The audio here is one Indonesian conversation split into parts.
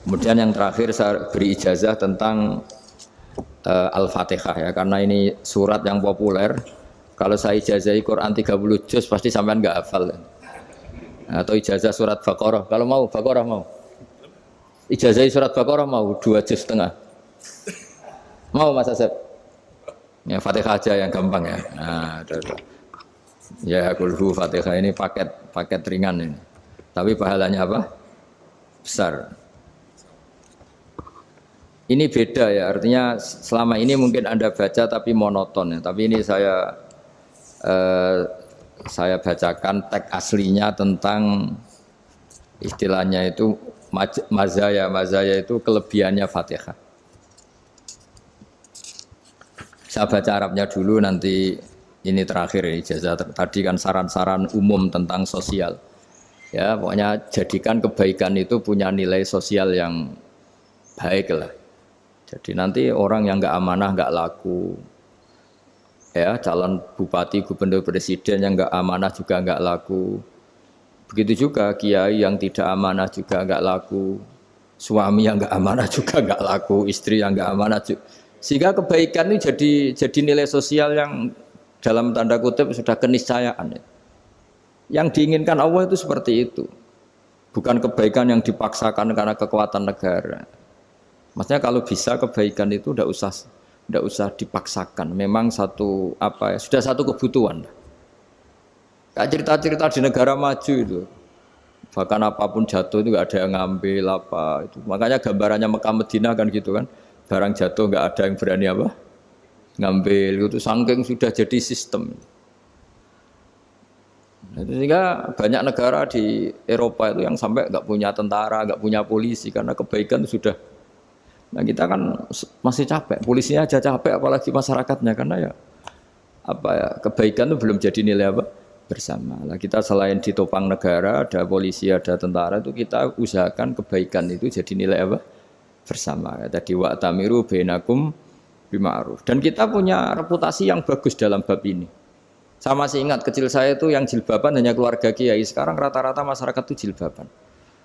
Kemudian yang terakhir saya beri ijazah tentang Al-Fatihah ya, karena ini surat yang populer. Kalau saya ijazahi Quran 30 juz pasti sampean nggak hafal. Atau ijazah surat Baqarah. Kalau mau Baqarah mau. Ijazahi surat Baqarah mau 2 juz setengah. Mau Mas Asep? Ya Fatihah aja yang gampang ya. Nah, udah. Ya kulhu Fatihah ini paket ringan ini. Tapi pahalanya apa? Besar. Ini beda ya, artinya selama ini mungkin Anda baca tapi monoton ya. Tapi ini saya bacakan teks aslinya tentang istilahnya itu mazaya. Mazaya itu kelebihannya Fatihah. Saya baca Arabnya dulu, nanti ini terakhir ya, ijazah tadi kan saran-saran umum tentang sosial. Ya, pokoknya jadikan kebaikan itu punya nilai sosial yang baik lah. Jadi nanti orang yang nggak amanah nggak laku, ya calon bupati, gubernur, presiden yang nggak amanah juga nggak laku. Begitu juga kiai yang tidak amanah juga nggak laku, suami yang nggak amanah juga nggak laku, istri yang nggak amanah juga. Sehingga kebaikan ini jadi nilai sosial yang dalam tanda kutip sudah keniscayaan. Yang diinginkan Allah itu seperti itu, bukan kebaikan yang dipaksakan karena kekuatan negara. Maksudnya kalau bisa kebaikan itu tidak usah dipaksakan. Memang sudah satu kebutuhan. Kayak cerita-cerita di negara maju itu, bahkan apapun jatuh itu nggak ada yang ngambil apa itu. Makanya gambarannya Mekah Madinah kan gitu kan, barang jatuh nggak ada yang berani apa ngambil itu, saking sudah jadi sistem. Sehingga banyak negara di Eropa itu yang sampai nggak punya tentara, nggak punya polisi karena kebaikan itu sudah. Nah kita kan masih capek, polisinya aja capek, apalagi masyarakatnya, karena kebaikan itu belum jadi nilai bersama. Nah kita selain ditopang negara, ada polisi, ada tentara, itu kita usahakan kebaikan itu jadi nilai bersama. Tadi wa'tamiru bainakum bima'ruf. Dan kita punya reputasi yang bagus dalam bab ini. Saya masih ingat kecil saya itu yang jilbaban hanya keluarga kiai. Sekarang rata-rata masyarakat itu jilbaban.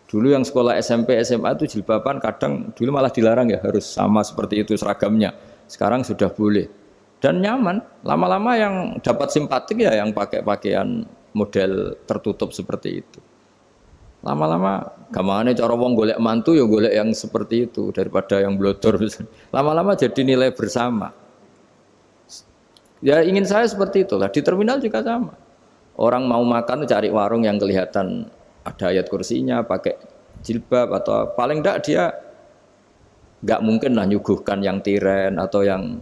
Dulu yang sekolah SMP, SMA itu jilbaban kadang dulu malah dilarang ya, harus sama seperti itu seragamnya. Sekarang sudah boleh. Dan nyaman. Lama-lama yang dapat simpatik ya yang pakai pakaian model tertutup seperti itu. Lama-lama gamane cara wong golek mantu ya golek yang seperti itu daripada yang blodor. Lama-lama jadi nilai bersama. Ya ingin saya seperti itulah. Di terminal juga sama. Orang mau makan cari warung yang kelihatan ada ayat kursinya, pakai jilbab, atau paling enggak dia enggak mungkin lah nyuguhkan yang tiren atau yang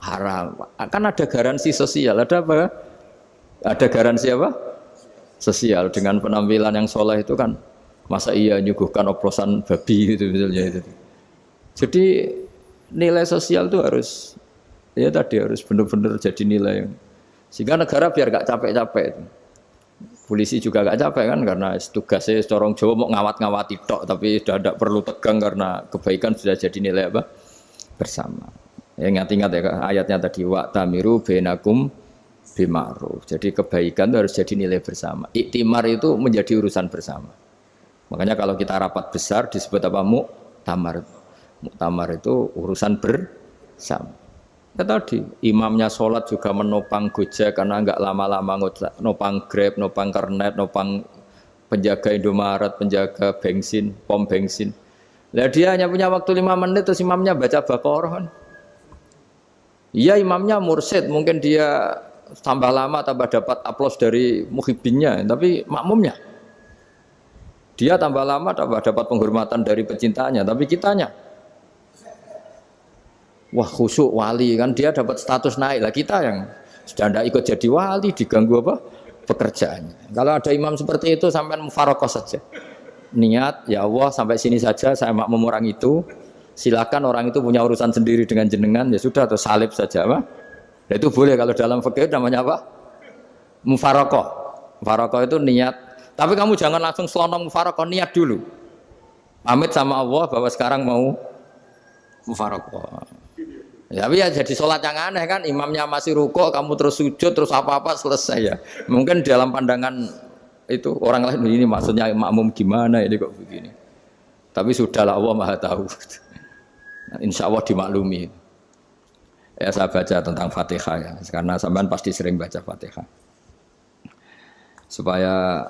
haram. Kan ada garansi sosial, ada apa? Ada garansi apa? Sosial dengan penampilan yang soleh itu kan, masa iya nyuguhkan oplosan babi itu misalnya itu. Jadi nilai sosial itu harus benar-benar jadi nilai. Sehingga negara biar enggak capek-capek itu. Polisi juga gak capek kan, karena tugasnya corong Jawa mau ngawat-ngawati tok, tapi sudah tidak perlu tegang karena kebaikan sudah jadi nilai bersama. Ya, ingat-ingat ya ayatnya tadi, wa'tamiru bainakum bima'ruf. Jadi kebaikan itu harus jadi nilai bersama. Iktimar itu menjadi urusan bersama. Makanya kalau kita rapat besar disebut apa? Muktamar. Muktamar itu urusan bersama. Ya tadi, imamnya sholat juga menopang Gojek karena enggak lama-lama nopang Grab, nopang Kernet, nopang penjaga Indomaret, penjaga bensin, pom bensin. Lah dia hanya punya waktu 5 menit terus imamnya baca Baqarah kan. Iya imamnya mursyid, mungkin dia tambah lama tambah dapat aplaus dari muhibbinnya, tapi makmumnya dia tambah lama tambah dapat penghormatan dari pecintanya, tapi kitanya wah khusyuk wali kan, dia dapat status naik lah, kita yang sudah tidak ikut jadi wali diganggu apa pekerjaannya. Kalau ada imam seperti itu sampai mufarokoh saja, niat ya Allah sampai sini saja saya makmum orang itu, silakan orang itu punya urusan sendiri dengan jenengan, ya sudah atau salib saja apa. Nah, itu boleh kalau dalam fikih namanya apa? Mufarokoh. Mufarokoh itu niat, tapi kamu jangan langsung selonong mufarokoh, niat dulu pamit sama Allah bahwa sekarang mau mufarokoh. Ya, tapi ya jadi sholat yang aneh kan, imamnya masih rukuk, kamu terus sujud, terus apa-apa selesai ya. Mungkin dalam pandangan itu orang lain ini maksudnya makmum gimana ini kok begini. Tapi sudahlah Allah Maha tahu. Insya Allah dimaklumi. Ya saya baca tentang Fatihah ya, karena sampean pasti sering baca Fatihah. Supaya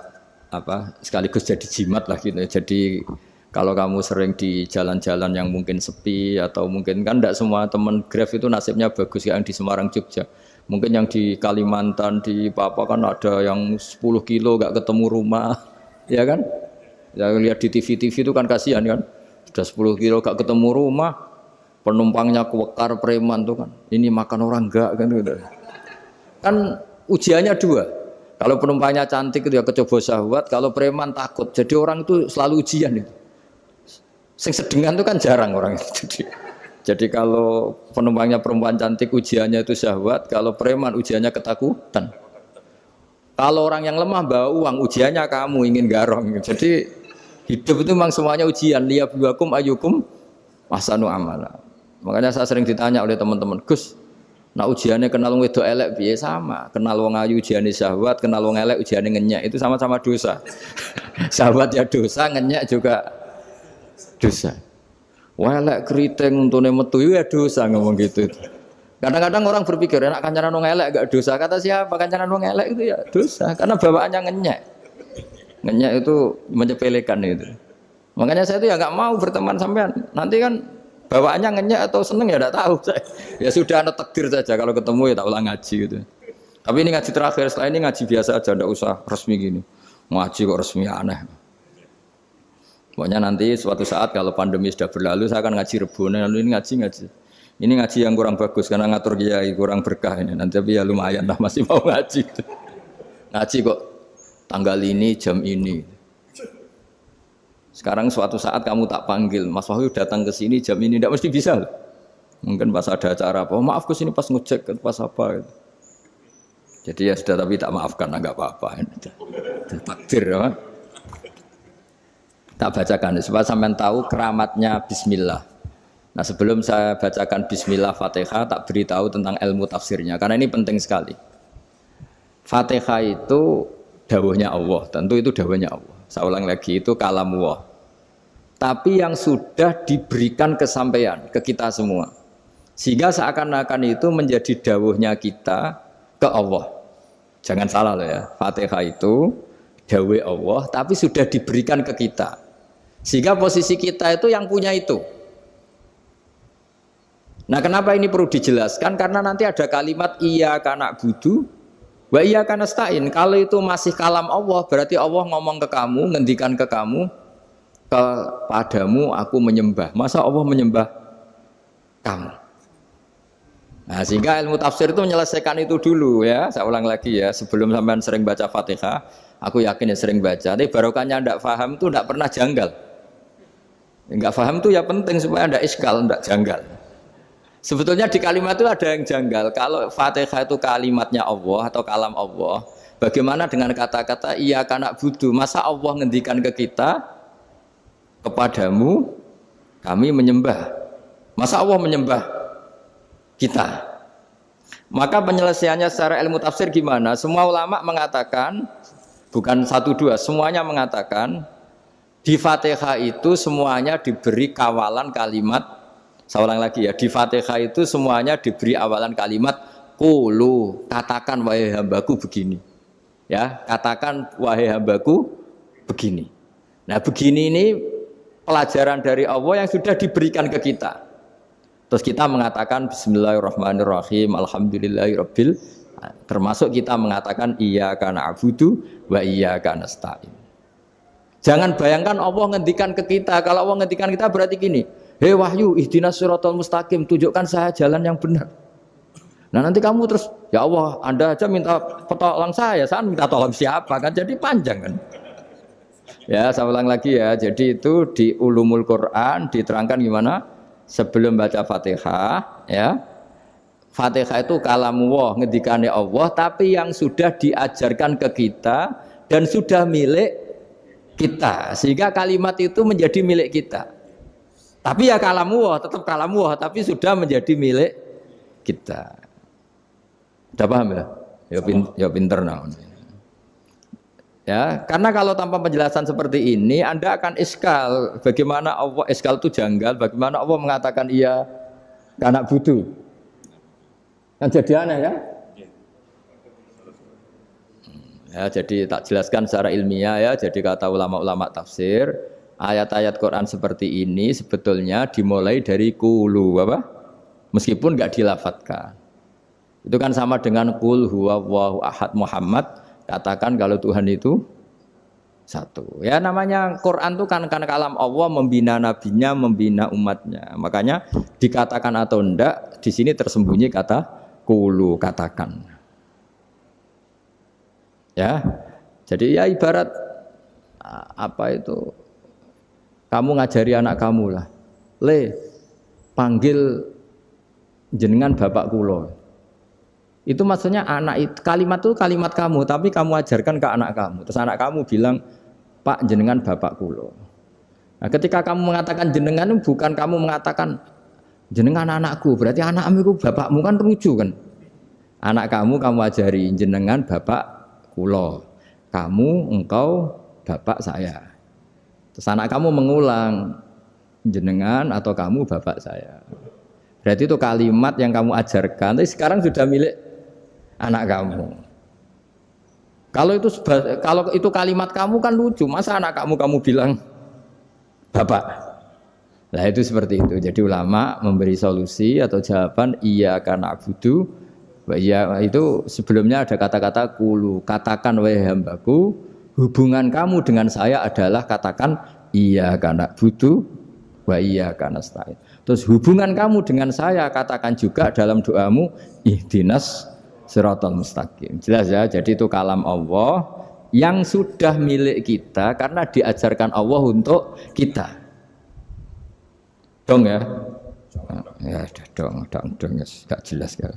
apa? Sekaligus jadi jimat lah gitu. Jadi kalau kamu sering di jalan-jalan yang mungkin sepi atau mungkin kan tidak semua teman Grab itu nasibnya bagus yang di Semarang Jogja. Mungkin yang di Kalimantan di Papua kan ada yang 10 kilo gak ketemu rumah, ya kan? Ya lihat di TV-TV itu kan kasihan kan. Sudah 10 kilo gak ketemu rumah, penumpangnya kewekar preman tuh kan. Ini makan orang enggak kan gitu. Kan ujiannya dua. Kalau penumpangnya cantik itu ya kecoba syahwat, kalau preman takut. Jadi orang itu selalu ujian itu. Sing sedengan itu kan jarang orang itu. Jadi kalau penumpangnya perempuan cantik ujiannya itu syahwat, kalau preman ujiannya ketakutan. Kalau orang yang lemah bawa uang ujiannya kamu ingin garong. Jadi hidup itu memang semuanya ujian. Liyabluwakum ayyukum ahsanu amala. Makanya saya sering ditanya oleh teman-teman, Gus, nah ujiannya kenal wong wedok elek piye sama? Kenal wong ayu ujiane syahwat, kenal wong elek ujiane ngenyek, itu sama-sama dosa. Syahwat ya dosa, ngenyek juga dosa. Welek keriting untune metu ya dosa ngomong gitu. Kadang-kadang orang berpikir enak kancanan wong elek gak dosa. Kata siapa kancanan wong elek itu ya dosa karena bawaannya ngenyek. Ngenyek itu menyepelekan itu. Makanya saya itu ya nggak mau berteman sampean. Nanti kan bawaannya ngenyek atau seneng ya enggak tahu saya. Ya sudah ada takdir saja kalau ketemu ya tak ulang ngaji gitu. Tapi ini ngaji terakhir, setelah ini ngaji biasa aja enggak usah resmi gini. Ngaji kok resmi aneh. Pokoknya nanti suatu saat kalau pandemi sudah berlalu saya akan ngaji Rebone, lalu ini ngaji. Ini ngaji yang kurang bagus karena ngatur kiai kurang berkah ini. Nanti tapi ya lumayan lah masih mau ngaji. Ngaji kok tanggal ini jam ini. Sekarang suatu saat kamu tak panggil, Mas Wahyu datang ke sini jam ini tidak mesti bisa. Mungkin pas ada acara apa, maaf ke sini pas ngecek pas apa. Gitu. Jadi ya sudah tapi tak maafkan enggak apa-apa. Takdir ya. Tak bacakan supaya sampean tahu keramatnya bismillah. Nah, sebelum saya bacakan bismillah Fatihah tak beritahu tentang ilmu tafsirnya karena ini penting sekali. Fatihah itu dawuhnya Allah, tentu itu dawuhnya Allah. Saya ulang lagi itu kalamullah. Tapi yang sudah diberikan kesampaian ke kita semua. Sehingga seakan-akan itu menjadi dawuhnya kita ke Allah. Jangan salah loh ya. Fatihah itu dawuh Allah tapi sudah diberikan ke kita. Sehingga posisi kita itu yang punya itu. Nah kenapa ini perlu dijelaskan? Karena nanti ada kalimat iyyaka na'budu wa iyyaka nasta'in. Kalau itu masih kalam Allah, berarti Allah ngomong ke kamu, ngendikan ke kamu, kepadamu aku menyembah. Masa Allah menyembah kamu? Nah sehingga ilmu tafsir itu menyelesaikan itu dulu ya. Saya ulang lagi ya, sebelum sampean sering baca Fatihah, aku yakin ya sering baca. Tapi barokahnya ndak paham itu ndak pernah janggal. Enggak paham itu ya penting supaya ndak iskal, ndak janggal. Sebetulnya di kalimat itu ada yang janggal. Kalau Fatihah itu kalimatnya Allah atau kalam Allah, bagaimana dengan kata-kata iyyaka na'budu? Masa Allah ngendikan ke kita, kepadamu kami menyembah. Masa Allah menyembah kita? Maka penyelesaiannya secara ilmu tafsir gimana? Semua ulama mengatakan, bukan satu dua, semuanya mengatakan di Fatihah itu semuanya diberi kawalan kalimat. Saya ulang lagi ya, di Fatihah itu semuanya diberi awalan kalimat qulu, katakan wahai hambaku begini. Ya, katakan wahai hambaku begini. Nah, begini ini pelajaran dari Allah yang sudah diberikan ke kita. Terus kita mengatakan bismillahirrahmanirrahim, alhamdulillahirabbil, termasuk kita mengatakan iyyaka na'budu wa iyyaka nasta'in. Jangan bayangkan Allah ngendikan ke kita. Kalau Allah ngendikan kita berarti gini, hei Wahyu, ihdinas siratal mustaqim, tunjukkan saya jalan yang benar. Nah nanti kamu terus, ya Allah, Anda aja minta tolong saya minta tolong siapa kan? Jadi panjang kan? Ya, saya ulang lagi ya. Jadi itu di Ulumul Quran diterangkan gimana? Sebelum baca Fatihah, ya. Fatihah itu kalamullah, ngendikane Allah, tapi yang sudah diajarkan ke kita dan sudah milik kita, sehingga kalimat itu menjadi milik kita. Tapi ya kalamullah, tetap kalamullah, tapi sudah menjadi milik kita. Sudah paham ya? Ya pinter nah. Ya, karena kalau tanpa penjelasan seperti ini, Anda akan iskal. Bagaimana Allah iskal itu janggal? Bagaimana Allah mengatakan iya anak butuh? Kan jadi aneh ya? Ya, jadi tak jelaskan secara ilmiah ya. Jadi kata ulama-ulama tafsir, ayat-ayat Quran seperti ini sebetulnya dimulai dari kulu apa? Meskipun nggak dilafatkan. Itu kan sama dengan qul huwallahu ahad Muhammad. Katakan kalau Tuhan itu satu. Ya namanya Quran itu kan kalam Allah membina nabinya, membina umatnya. Makanya dikatakan atau enggak, di sini tersembunyi kata qulu, katakan. Ya. Jadi ya ibarat apa itu? Kamu ngajari anak kamu lah. Le, panggil jenengan bapak kula. Itu maksudnya anak itu, kalimat itu kalimat kamu, tapi kamu ajarkan ke anak kamu. Terus anak kamu bilang, Pak jenengan bapak kulo. Nah, ketika kamu mengatakan jenengan, bukan kamu mengatakan jenengan anakku, berarti anakmu itu bapakmu, kan lucu kan? Anak kamu ajari jenengan bapak kulo. Kamu, engkau, bapak saya. Terus anak kamu mengulang, jenengan atau kamu bapak saya. Berarti itu kalimat yang kamu ajarkan, tapi sekarang sudah milik anak kamu. Kalau itu kalimat kamu kan lucu, masa anak kamu bilang bapak. Nah itu seperti itu. Jadi ulama memberi solusi atau jawaban iya karena abudu. Iya itu sebelumnya ada kata-kata kulu, katakan wahai hambaku, hubungan kamu dengan saya adalah katakan iya karena abudu wa iya karena nasta'in. Terus hubungan kamu dengan saya katakan juga dalam doamu ihdinas siratal mustaqim. Jelas ya, jadi itu kalam Allah yang sudah milik kita karena diajarkan Allah untuk kita. Dong ya? Ya dong, gak jelas gak.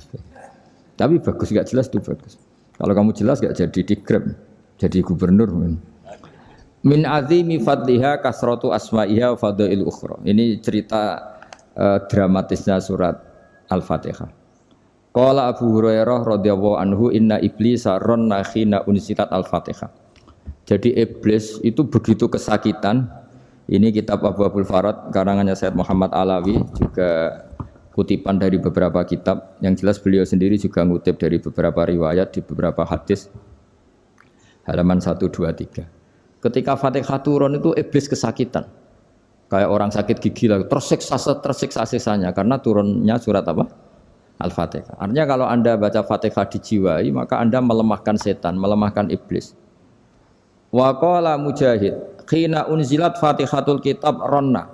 Tapi bagus gak jelas itu bagus. Kalau kamu jelas gak jadi dikrem, jadi gubernur. Min azimi fadliha kasratu asma'iha wa fadail ukhra. Ini cerita dramatisnya surat Al-Fatihah. Qala Abu Hurairah radhiyallahu anhu inna iblisa ranna khina unsilat Al-Fatihah. Jadi iblis itu begitu kesakitan. Ini kitab Abwaabul Farad karangannya Sayyid Muhammad Alawi, juga kutipan dari beberapa kitab. Yang jelas beliau sendiri juga ngutip dari beberapa riwayat di beberapa hadis. Halaman 123. Ketika Fatihah turun itu iblis kesakitan. Kayak orang sakit gigi lah, tersiksa-siksanya karena turunnya surat apa? Al-Fatihah. Artinya kalau Anda baca Fatihah dijiwai, maka Anda melemahkan setan, melemahkan iblis. Wa qala Mujahid, khina unzilat Fatihatul kitab ronna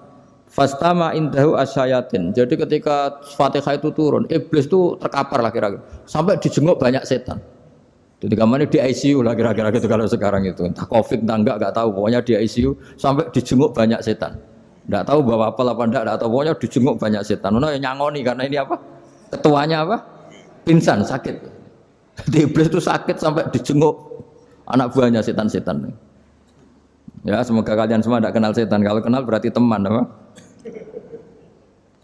fastama indahu asyayatin. Jadi ketika Fatihah itu turun, iblis itu terkapar lah kira-kira. Sampai dijenguk banyak setan. Jadi kamarnya di ICU lah kira-kira gitu kalau sekarang itu. Entah Covid entah enggak tahu, pokoknya di ICU sampai dijenguk banyak setan. Enggak tahu bawa apa enggak tahu, pokoknya dijenguk banyak setan. Ono yang nyangoni karena ini apa? Ketuanya apa? Pingsan, sakit. Jadi iblis itu sakit sampai dijenguk anak buahnya setan-setan. Ya, semoga kalian semua tidak kenal setan. Kalau kenal berarti teman, apa?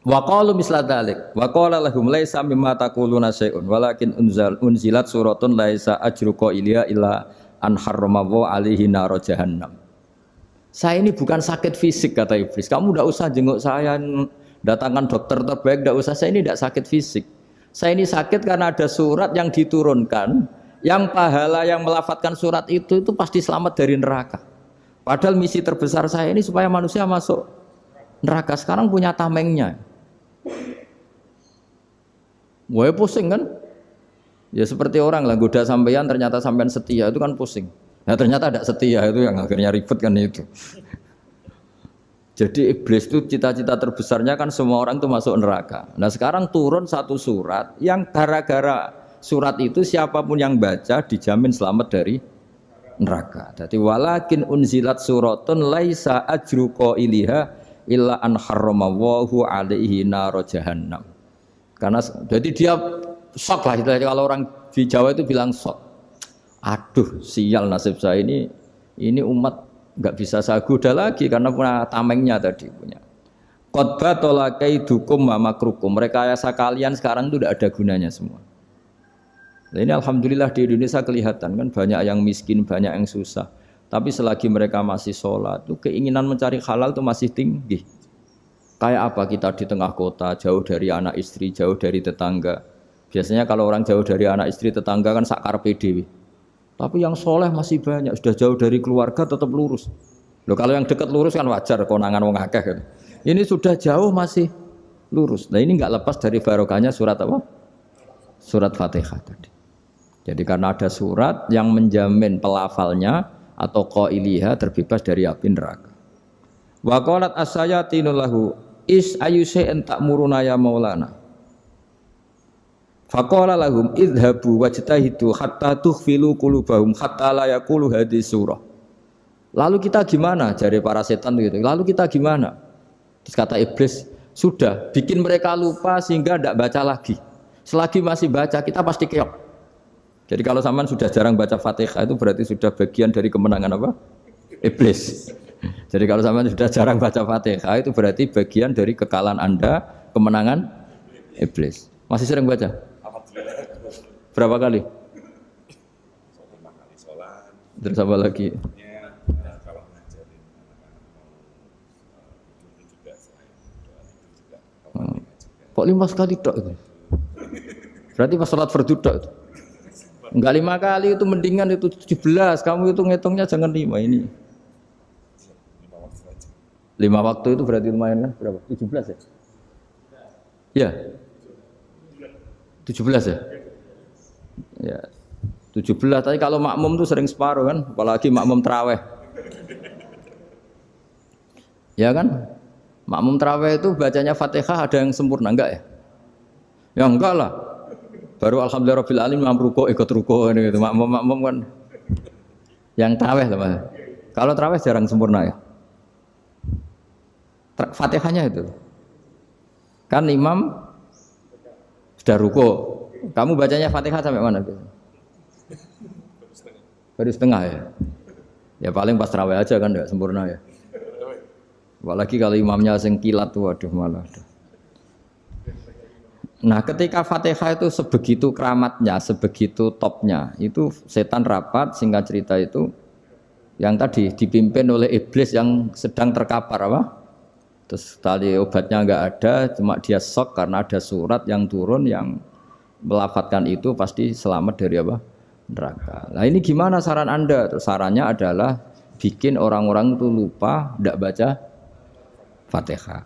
Wa qalu misla dzalik. Wa qala lahum laisa mimma taquluna syai'un walakin unzilat suratun laisa ajru qailiha illa an harrama alaihi nar jahannam. Saya ini bukan sakit fisik kata iblis. Kamu tidak usah jenguk saya, datangkan dokter terbaik, tidak usah. Saya ini tidak sakit fisik. Saya ini sakit karena ada surat yang diturunkan, yang pahala yang melafatkan surat itu pasti selamat dari neraka. Padahal misi terbesar saya ini supaya manusia masuk neraka. Sekarang punya tamengnya. Wah pusing kan? Ya seperti orang lah goda sampean ternyata sampean setia itu kan pusing. Nah ternyata tidak setia itu yang akhirnya ribet kan itu. Jadi iblis itu cita-cita terbesarnya kan semua orang itu masuk neraka. Nah sekarang turun satu surat yang gara-gara surat itu siapapun yang baca dijamin selamat dari neraka. Jadi walakin unzilat suratun laisa ajru qailiha illa an harramallahu alaihi nar jahannam. Karena jadi dia shock lah kalau orang di Jawa itu bilang shock. Aduh sial nasib saya ini umat nggak bisa saya goda lagi karena punya tamengnya tadi punya. Qad tolakaidukum wa makrukum. Rekayasa kalian sekarang itu tidak ada gunanya semua. Nah, ini alhamdulillah di Indonesia kelihatan kan banyak yang miskin, banyak yang susah. Tapi selagi mereka masih sholat, itu keinginan mencari halal itu masih tinggi. Kayak apa kita di tengah kota, jauh dari anak istri, jauh dari tetangga. Biasanya kalau orang jauh dari anak istri, tetangga kan sakar PDW. Tapi yang soleh masih banyak, sudah jauh dari keluarga tetap lurus. Loh, kalau yang dekat lurus kan wajar, konangan wong akeh gitu. Ini sudah jauh masih lurus. Nah ini nggak lepas dari barokahnya surat apa? Surat Fatihah tadi. Jadi karena ada surat yang menjamin pelafalnya atau qailiha terbebas dari api neraka. Wa qalat as-sayatinu lahu is ayyusa'in ta'muruna ya maulana. Faqala lahum idhabu wajtahidu hatta tukhfilu qulubahum hatta la yaqulu hadhihi surah. Lalu kita gimana? Jari para setan gitu. Lalu kita gimana? Terus kata iblis, sudah bikin mereka lupa sehingga tidak baca lagi. Selagi masih baca kita pasti keok. Jadi kalau sampean sudah jarang baca Fatihah itu berarti sudah bagian dari kemenangan apa? Iblis. Jadi kalau sampean sudah jarang baca Fatihah itu berarti bagian dari kekalahan Anda, kemenangan iblis. Masih sering baca? Berapa kali? Terus apa lagi? Kok 5 kali tok itu? Berarti pas sholat fardu tok itu. Enggak 5 kali itu mendingan itu 17. Kamu itu ngitungnya jangan 5 ini. 5 waktu itu berarti lumayan kan? Berapa? 17 ya? Ya. 17 ya? Ya. 17, tapi kalau makmum tuh sering separuh kan, apalagi makmum tarawih. Ya kan? Makmum tarawih itu bacanya Fatihah ada yang sempurna enggak ya? Ya enggak lah. Baru alhamdulillahirabbil alamin mampu ruko ikut ruko gitu. Makmum kan yang tarawih lah Mas. Kalau tarawih jarang sempurna ya. Fatihahnya itu. Kan imam sudah ruko. Kamu bacanya Fatihah sampai mana gitu? Baru setengah ya. Ya paling pas tarawih aja kan enggak sempurna ya. Apalagi kalau imamnya sing kilat tuh waduh malah. Nah, ketika Fatihah itu sebegitu keramatnya, sebegitu topnya, itu setan rapat singkat cerita itu yang tadi dipimpin oleh iblis yang sedang terkapar apa? Terus tali obatnya enggak ada, cuma dia shock karena ada surat yang turun yang melafatkan itu pasti selamat dari apa? Neraka. Nah ini gimana saran Anda? Sarannya adalah bikin orang-orang itu lupa, tidak baca Fatihah.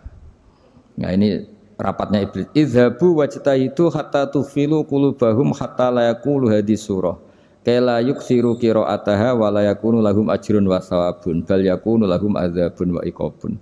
Nah ini rapatnya iblis. Idhabu wajtahidu hatta tukhfilu qulubahum hatta la yaqulu hadhihi surah. Kala yuksiru qira'ataha wa la yakunu lahum ajrun wa thawabun bal yakunu lahum adzabun wa iqabun.